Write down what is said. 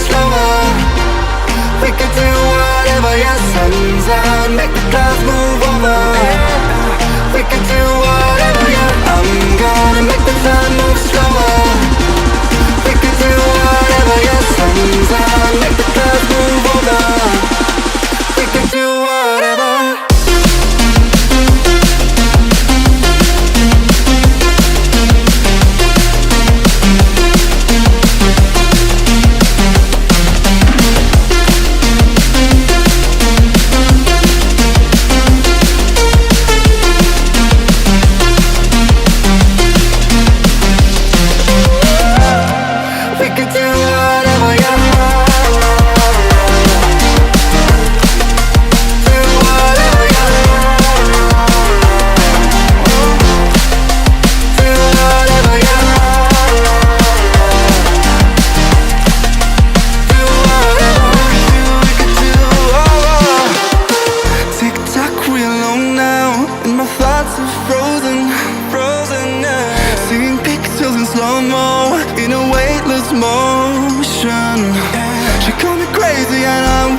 slower. We could do whatever, yeah, sun's out, make the clouds move over. We could do whatever, yeah, I'm gonna make the time move slower. We could do whatever, yeah, sun's out, make the clouds move over. We could do whatever. In a weightless motion, she called me crazy and I'm